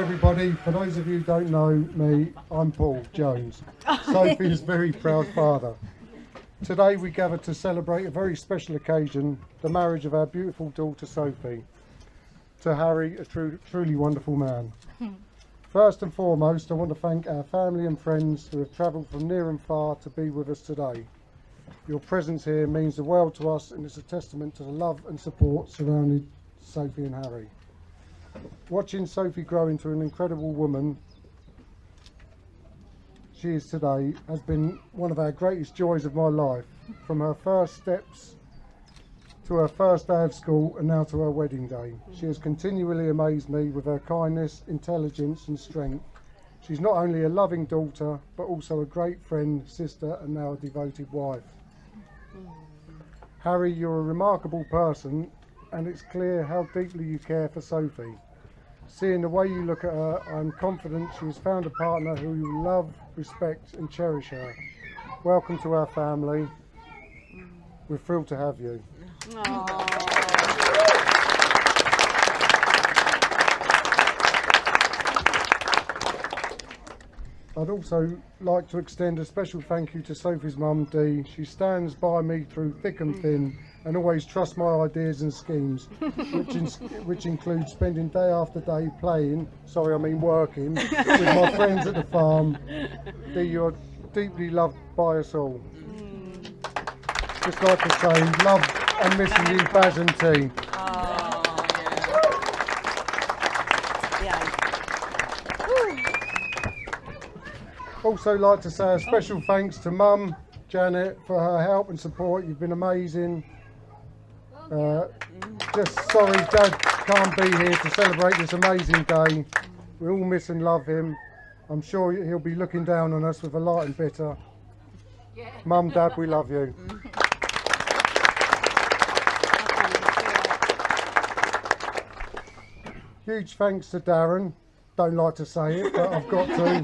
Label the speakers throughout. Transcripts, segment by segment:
Speaker 1: everybody. For those of you who don't know me, I'm Paul Jones, Sophie's very proud father. Today we gather to celebrate a very special occasion, the marriage of our beautiful daughter Sophie to Harry, a truly wonderful man. First and foremost, I want to thank our family and friends who have travelled from near and far to be with us today. Your presence here means the world to us, and it's a testament to the love and support surrounding Sophie and Harry. Watching Sophie grow into an incredible woman she is today has been one of our greatest joys of my life, from her first steps to her first day of school and now to her wedding day. She has continually amazed me with her kindness, intelligence and strength. She's not only a loving daughter but also a great friend, sister and now a devoted wife. Harry, you're a remarkable person, and it's clear how deeply you care for Sophie. Seeing the way you look at her, I'm confident she has found a partner who will love, respect and cherish her. Welcome to our family. We're thrilled to have you. I'd also like to extend a special thank you to Sophie's mum, Dee. She stands by me through thick and thin and always trusts my ideas and schemes, which includes spending day after day working with my friends at the farm. Dee, you're deeply loved by us all. Just like to say, love and missing you, Baz and T. Also like to say a special thanks to Mum, Janet, for her help and support. You've been amazing. Just sorry Dad can't be here to celebrate this amazing day. We all miss and love him. I'm sure he'll be looking down on us with a light and bitter. Mum, Dad, we love you. Huge thanks to Darren. Don't like to say it, but I've got to.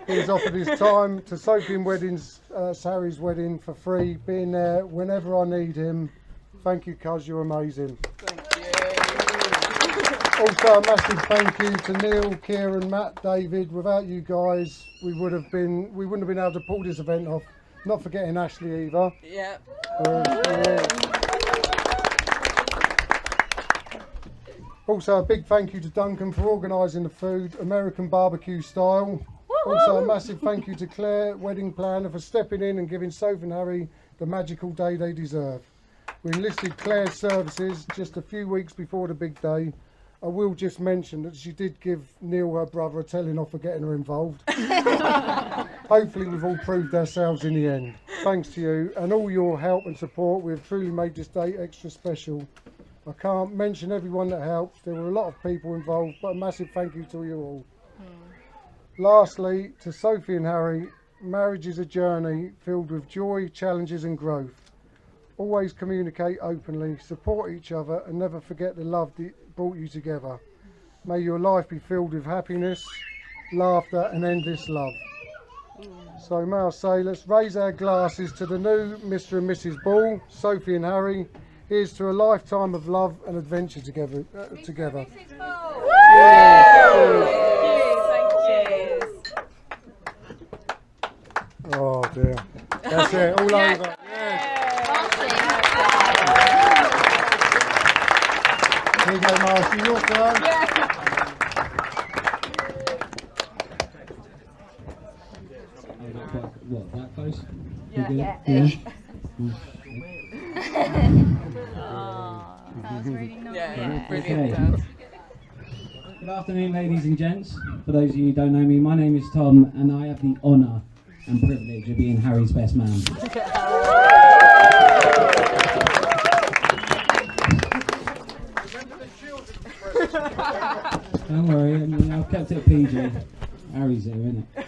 Speaker 1: He's offered his time to Sophie and Harry's wedding for free, being there whenever I need him. Thank you, cuz, you're amazing.
Speaker 2: Thank you.
Speaker 1: Also a massive thank you to Neil, Kieran, Matt, David. Without you guys, we wouldn't have been able to pull this event off. Not forgetting Ashley either.
Speaker 2: Yeah.
Speaker 1: Also a big thank you to Duncan for organising the food, American barbecue style. Also a massive thank you to Claire, wedding planner, for stepping in and giving Sophie and Harry the magical day they deserve. We enlisted Claire's services just a few weeks before the big day. I will just mention that she did give Neil, her brother, a telling off for getting her involved. Hopefully we've all proved ourselves in the end. Thanks to you and all your help and support, we have truly made this day extra special. I can't mention everyone that helped. There were a lot of people involved, but a massive thank you to you all. Lastly, to Sophie and Harry, marriage is a journey filled with joy, challenges and growth. Always communicate openly, support each other and never forget the love that brought you together. May your life be filled with happiness, laughter and endless love. So may I say, let's raise our glasses to the new Mr. and Mrs. Ball, Sophie and Harry. Here's to a lifetime of love and adventure together. Oh dear. That's it, all over. Here you go, Marcy, your turn.
Speaker 3: What, that close?
Speaker 2: Yeah.
Speaker 4: That was really nice.
Speaker 2: Yeah, brilliant.
Speaker 3: Good afternoon, ladies and gents. For those of you who don't know me, my name is Tom, and I have the honour and privilege of being Harry's best man. Don't worry, I've kept it PG. Harry's here, isn't it?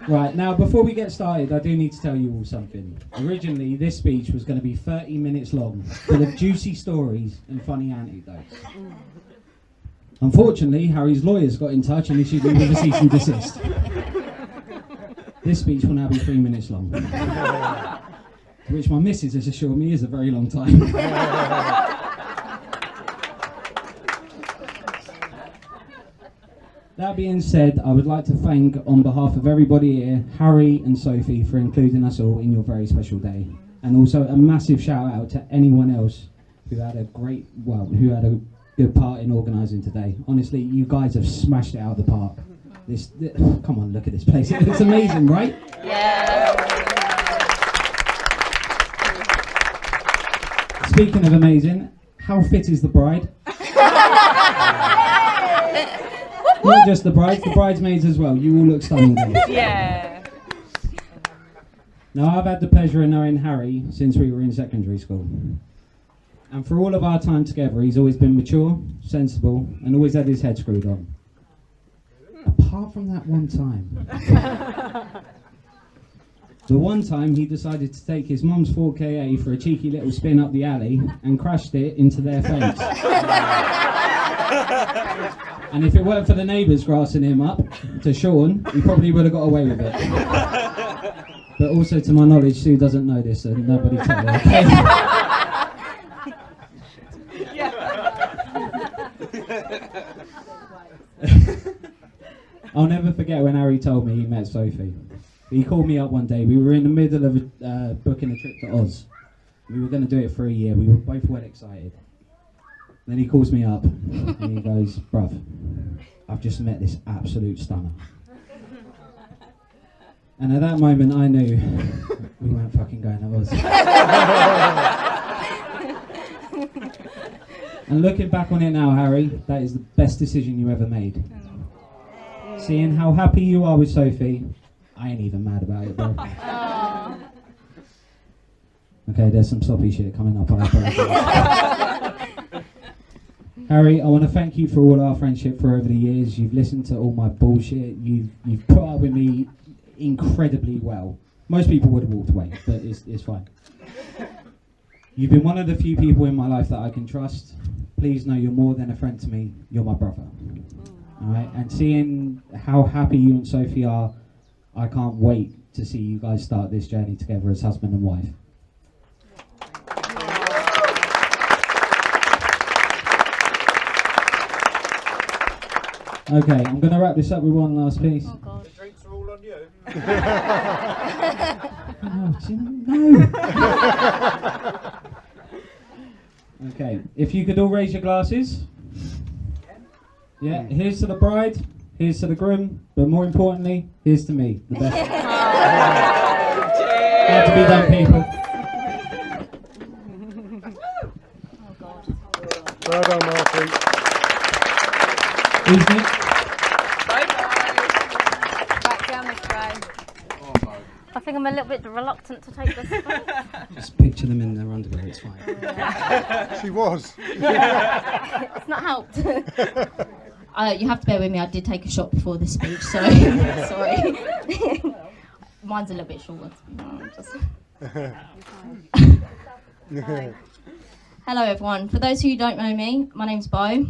Speaker 3: Right, now before we get started, I do need to tell you all something. Originally, this speech was going to be 30 minutes long, full of juicy stories and funny anecdotes. Unfortunately, Harry's lawyers got in touch and issued me with a cease and desist. This speech will now be 3 minutes long. Which my missus has assured me is a very long time. That being said, I would like to thank, on behalf of everybody here, Harry and Sophie for including us all in your very special day. And also a massive shout out to anyone else who had a good part in organising today. Honestly, you guys have smashed it out of the park. Come on, look at this place. It looks amazing, right?
Speaker 2: Yeah.
Speaker 3: Speaking of amazing, how fit is the bride? Not just the bride, the bridesmaids as well. You all look stunning.
Speaker 2: Yeah.
Speaker 3: Now, I've had the pleasure of knowing Harry since we were in secondary school. And for all of our time together, he's always been mature, sensible, and always had his head screwed on. Apart from that one time. The one time he decided to take his mum's 4KA for a cheeky little spin up the alley and crashed it into their fence. And if it weren't for the neighbours grassing him up to Sean, he probably would have got away with it. But also, to my knowledge, Sue doesn't know this, and nobody tell her, okay? I'll never forget when Harry told me he met Sophie. He called me up one day. We were in the middle of booking a trip to Oz. We were going to do it for a year. We were both well excited. Then he calls me up and he goes, "Bruv, I've just met this absolute stunner." And at that moment I knew we weren't fucking going to Oz. And looking back on it now, Harry, that is the best decision you ever made. Seeing how happy you are with Sophie, I ain't even mad about it, bro. Okay, there's some sloppy shit coming up. I apologize. Harry, I want to thank you for all our friendship for over the years. You've listened to all my bullshit. You've put up with me incredibly well. Most people would have walked away, but it's fine. You've been one of the few people in my life that I can trust. Please know you're more than a friend to me. You're my brother. All right, and seeing how happy you and Sophie are, I can't wait to see you guys start this journey together as husband and wife. Okay, I'm going to wrap this up with one last piece.
Speaker 2: Oh God.
Speaker 4: The drinks are all on you.
Speaker 3: No. Okay, if you could all raise your glasses. Yeah, here's to the bride, here's to the groom, but more importantly, here's to me, the best. Had to be done, people.
Speaker 2: Oh God.
Speaker 1: Well done, Martin.
Speaker 3: Who's next?
Speaker 2: Bye bye.
Speaker 5: Back down this way. I think I'm a little bit reluctant to take this one.
Speaker 3: Just picture them in their underwear, it's fine.
Speaker 1: She was.
Speaker 5: It's not helped. You have to bear with me, I did take a shot before this speech, so sorry. Mine's a little bit shorter. Hello everyone, for those who don't know me, my name's Bo.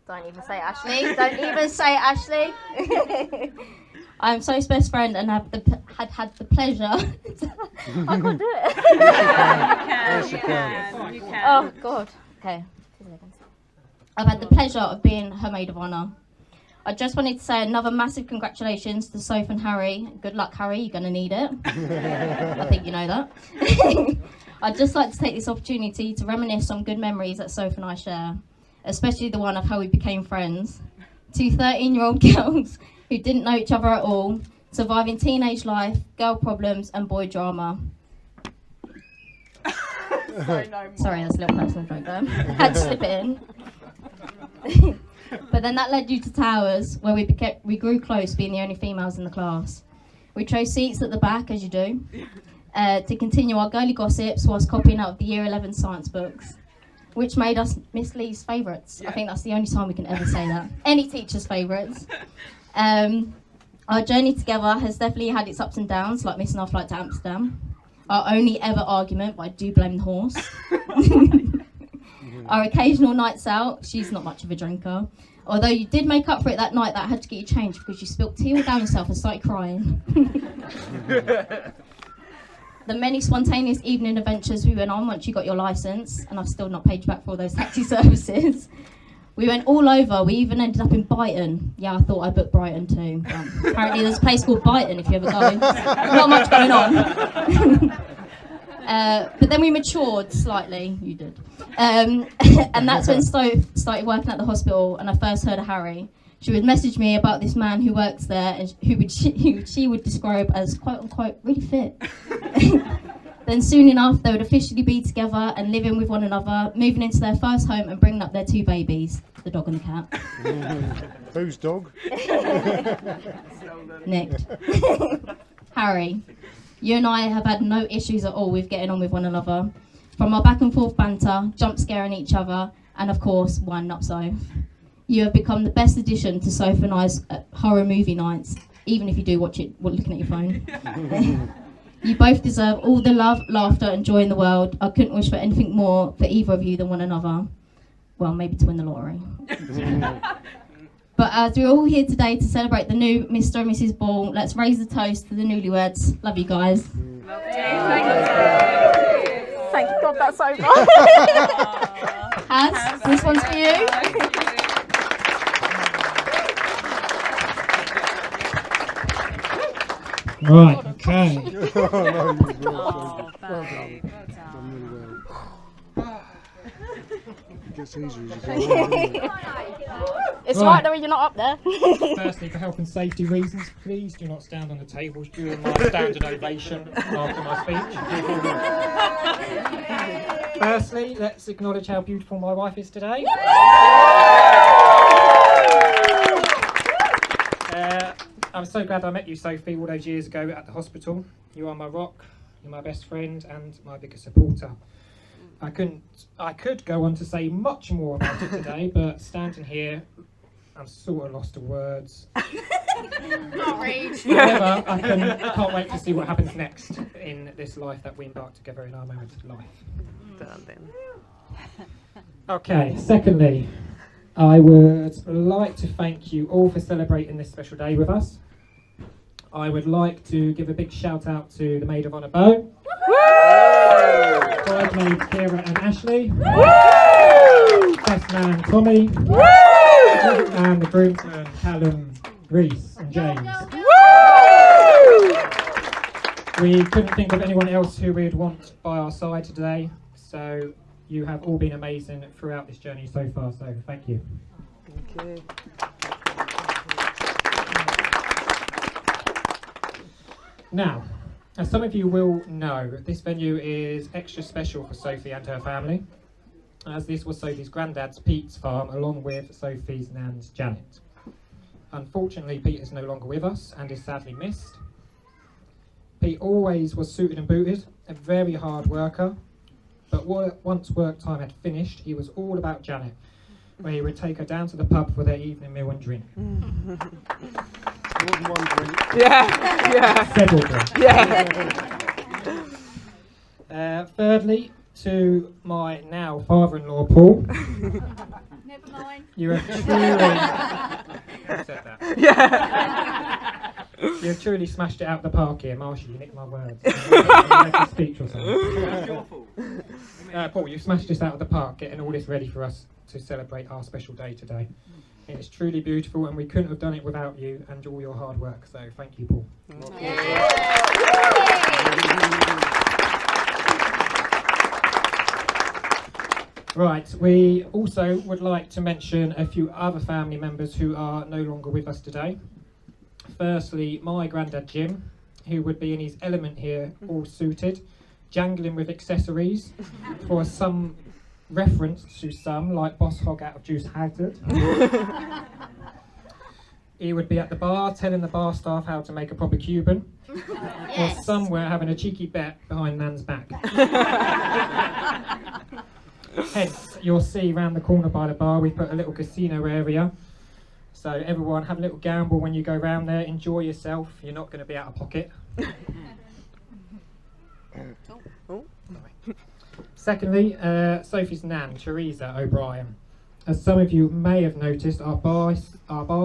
Speaker 5: Don't even say Ashley, don't even say Ashley. I'm Sophie's best friend and had the pleasure. I can't do it.
Speaker 2: You can.
Speaker 5: Oh God. Okay. I've had the pleasure of being her maid of honour. I just wanted to say another massive congratulations to Sophie and Harry. Good luck, Harry, you're going to need it. I think you know that. I'd just like to take this opportunity to reminisce on good memories that Sophie and I share, especially the one of how we became friends. Two 13-year-old girls who didn't know each other at all, surviving teenage life, girl problems and boy drama. Sorry, that's a little personal joke there. Had to slip it in. But then that led you to Towers, where we grew close, being the only females in the class. We chose seats at the back, as you do, to continue our girly gossips whilst copying out of the Year 11 science books, which made us Miss Lee's favourites. Yeah. I think that's the only time we can ever say that. Any teacher's favourites. Our journey together has definitely had its ups and downs, like missing our flight to Amsterdam. Our only ever argument, but I do blame the horse. Our occasional nights out, she's not much of a drinker. Although you did make up for it that night that I had to get you changed because you spilt tea all down yourself and started crying. The many spontaneous evening adventures we went on once you got your licence, and I've still not paid you back for all those taxi services. We went all over. We even ended up in Brighton. Yeah, I thought I booked Brighton too. But apparently there's a place called Brighton if you ever go. Not much going on. But then we matured slightly. You did. And that's when Stove started working at the hospital and I first heard of Harry. She would message me about this man who works there and who she would describe as quote unquote really fit. Then soon enough they would officially be together and living with one another, moving into their first home and bringing up their 2 babies, the dog and the cat.
Speaker 1: Whose dog?
Speaker 5: Nick. Harry, you and I have had no issues at all with getting on with one another. From our back and forth banter, jump scaring each other, and of course, winding up Soph. You have become the best addition to Soph and I's horror movie nights, even if you do watch it while looking at your phone. You both deserve all the love, laughter and joy in the world. I couldn't wish for anything more for either of you than one another. Well, maybe to win the lottery. But as we're all here today to celebrate the new Mr. and Mrs. Ball, let's raise the toast to the newlyweds. Love you guys.
Speaker 2: Thank God that's over.
Speaker 5: Has, this one's for you.
Speaker 3: Right, okay.
Speaker 2: Oh, babe. Well done.
Speaker 1: It gets easier as you go on, doesn't it?
Speaker 5: It's
Speaker 3: Right.
Speaker 5: right though you're not up there.
Speaker 4: Firstly, for health and safety reasons, please do not stand on the tables during my standard ovation after my speech. Firstly, let's acknowledge how beautiful my wife is today. I'm so glad I met you, Sophie, all those years ago at the hospital. You are my rock, you're my best friend and my biggest supporter. I could go on to say much more about it today, but standing here, I'm sort of lost for words. However, I can't wait to see what happens next in this life that we embark together in our moment of life. Okay, secondly, I would like to thank you all for celebrating this special day with us. I would like to give a big shout out to the Maid of Honour Bo, bridesmaids Kira and Ashley, best man Tommy, and the groomsmen Callum, Reese and James. We couldn't think of anyone else who we'd want by our side today, so you have all been amazing throughout this journey so far, so thank you.
Speaker 6: Thank you.
Speaker 4: Now, as some of you will know, this venue is extra special for Sophie and her family, as this was Sophie's granddad's Pete's farm along with Sophie's nan's Janet. Unfortunately, Pete is no longer with us and is sadly missed. Pete always was suited and booted, a very hard worker, but once work time had finished, he was all about Janet, where he would take her down to the pub for their evening meal and drink.
Speaker 1: More than one drink.
Speaker 6: Yeah.
Speaker 4: Several drinks.
Speaker 6: Yeah.
Speaker 4: Thirdly, to my now father-in-law Paul.
Speaker 2: Never mind.
Speaker 4: You have truly said that.
Speaker 6: Yeah.
Speaker 4: You have truly smashed it out the park here, Marshall. You nicked my words. Make a speech or something. Paul, you smashed this out of the park, getting all this ready for us to celebrate our special day today. It is truly beautiful, and we couldn't have done it without you and all your hard work. So thank you, Paul. Right, we also would like to mention a few other family members who are no longer with us today. Firstly, my granddad Jim, who would be in his element here, all suited, jangling with accessories for some reference to some, like Boss Hogg out of Juice Haggard. He would be at the bar telling the bar staff how to make a proper Cuban, or somewhere having a cheeky bet behind Nan's back. Hence, you'll see round the corner by the bar we put a little casino area. So everyone have a little gamble when you go round there, enjoy yourself, you're not going to be out of pocket. Secondly, Sophie's nan, Teresa O'Brien. As some of you may have noticed, our bar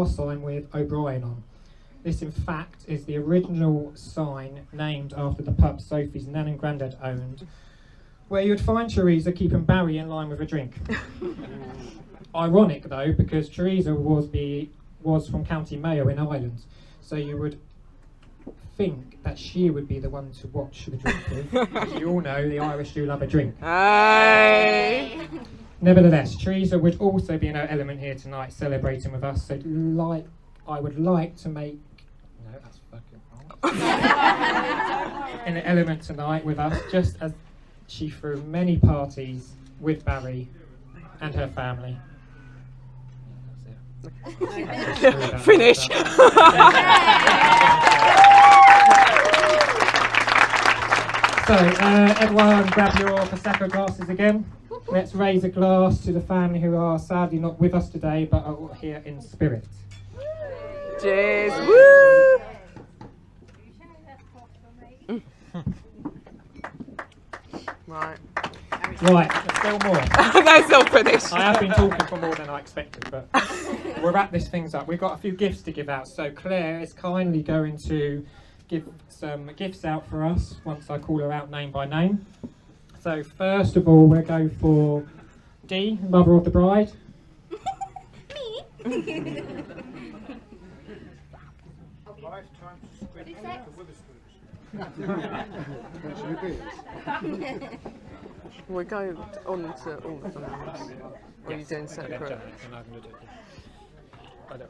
Speaker 4: sign with O'Brien on. This in fact is the original sign named after the pub Sophie's nan and granddad owned where you'd find Teresa keeping Barry in line with a drink. Ironic though, because Teresa was from County Mayo in Ireland, so you would think that she would be the one to watch the drink with. As you all know, the Irish do love a drink.
Speaker 6: Aye.
Speaker 4: Nevertheless, Teresa would also be in her element here tonight, celebrating with us. So, I would like to make. No, that's fucking wrong. In an element tonight with us, just as she threw many parties with Barry and her family.
Speaker 6: Finish.
Speaker 4: So, everyone grab your Prosecco glasses again. Let's raise a glass to the family who are sadly not with us today, but are here in spirit.
Speaker 6: Cheers. Woo! Right.
Speaker 4: Right, there's still more.
Speaker 6: That's not finished.
Speaker 4: I have been talking for more than I expected, but we'll wrap this things up. We've got a few gifts to give out, so Claire is kindly going to give some gifts out for us once I call her out name by name. So first of all, we'll go for Dee, mother of the bride.
Speaker 6: We'll go on to all of them. Or are you doing separate?
Speaker 4: I don't.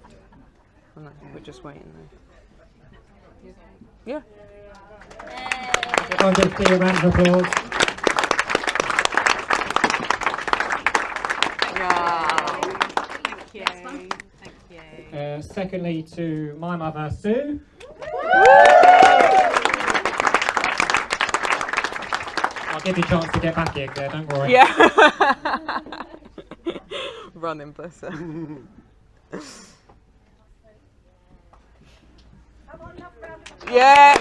Speaker 6: Oh, no, we're just waiting there. Yeah.
Speaker 4: Everyone give Dee a round of applause.
Speaker 2: Thank you. Thank you.
Speaker 4: Secondly, to my mother, Sue. I'll give you a chance to get back here, Claire, don't worry.
Speaker 6: Yeah. Running, bless her. Yeah.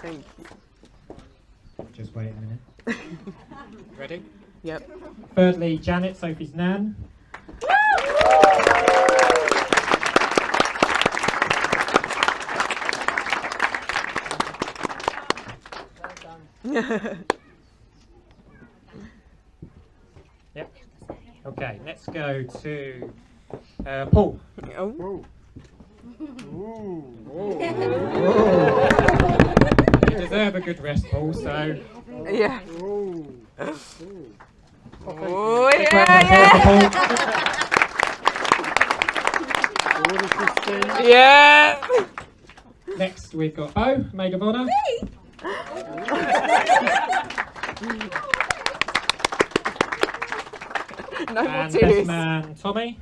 Speaker 6: Thank you.
Speaker 4: Just wait a minute. Ready?
Speaker 6: Yep.
Speaker 4: Thirdly, Janet, Sophie's nan. Yep. Okay, let's go to Paul.
Speaker 6: Oh.
Speaker 4: You deserve a good rest, Paul, so...
Speaker 6: Yeah. Oh,
Speaker 4: Big round of applause for Paul.
Speaker 6: yeah. Yeah.
Speaker 4: Next, we've got Bo, maid of honour.
Speaker 6: No more
Speaker 4: And
Speaker 6: tears.
Speaker 4: best man, Tommy.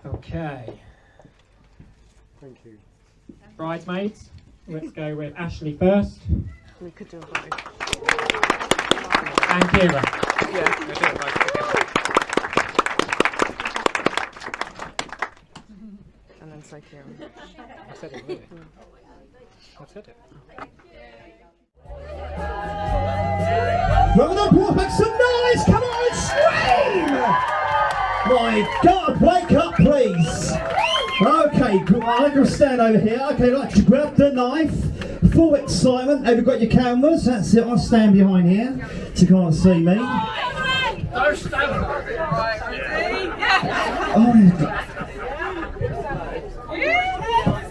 Speaker 4: Okay.
Speaker 1: Thank you.
Speaker 4: Bridesmaids. Let's go with Ashley first.
Speaker 6: We could do a vote.
Speaker 4: And Kira.
Speaker 6: Yeah.
Speaker 4: We'll do it both together.
Speaker 6: And then say Kieran.
Speaker 4: I said it, really. I said it.
Speaker 7: Well, that brought back some noise! Come on, scream! My God, wake up, please! Okay, I'm going to stand over here. Okay, like to grab the knife. Full excitement. Have you got your cameras? That's it. I'll stand behind here so you can't see me.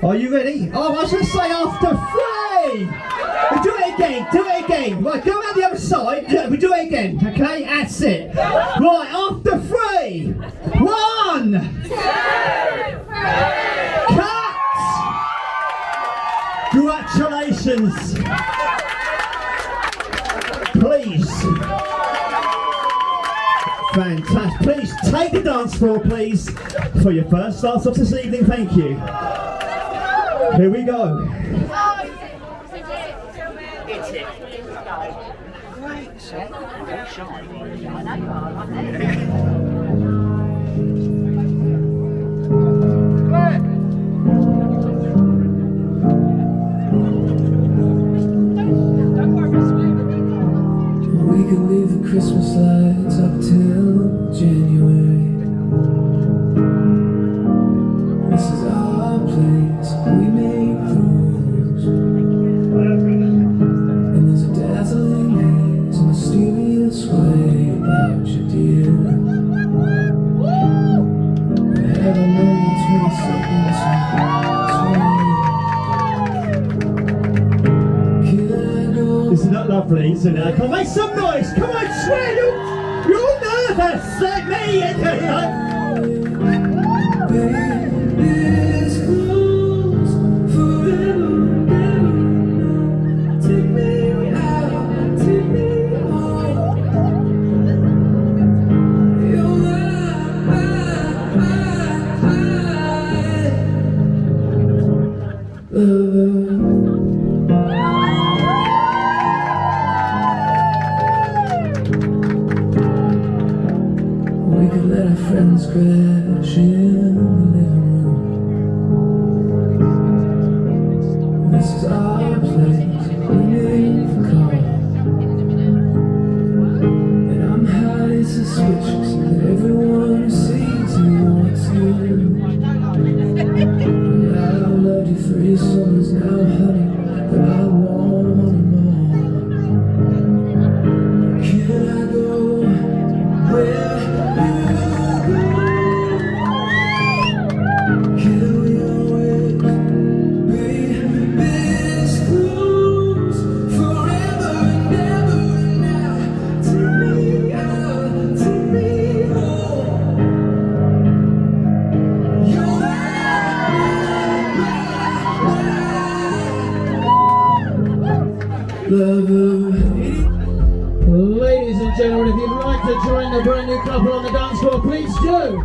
Speaker 7: Are you ready? Oh, I was going to say after 3! We do it again, do it again. Right, go around the other side. Yeah, we do it again, okay? That's it. Right, after 3. 1, 2, 3. Cut! Congratulations. Please. Fantastic. Please take the dance floor, please, for your first dance of this evening. Thank you. Here we go.
Speaker 8: We can
Speaker 7: out, please. And come on, make some noise. Come on, swear you're nervous. Like me.
Speaker 8: We could let our friends crash in the living room. This is our place, waiting for call. And I'm highly suspicious that everyone who sees you wants you. And I've loved you 3 summers now, honey, but I want more. Can I go where? Ladies and gentlemen, if you'd like to join the brand new couple on the dance floor, please do.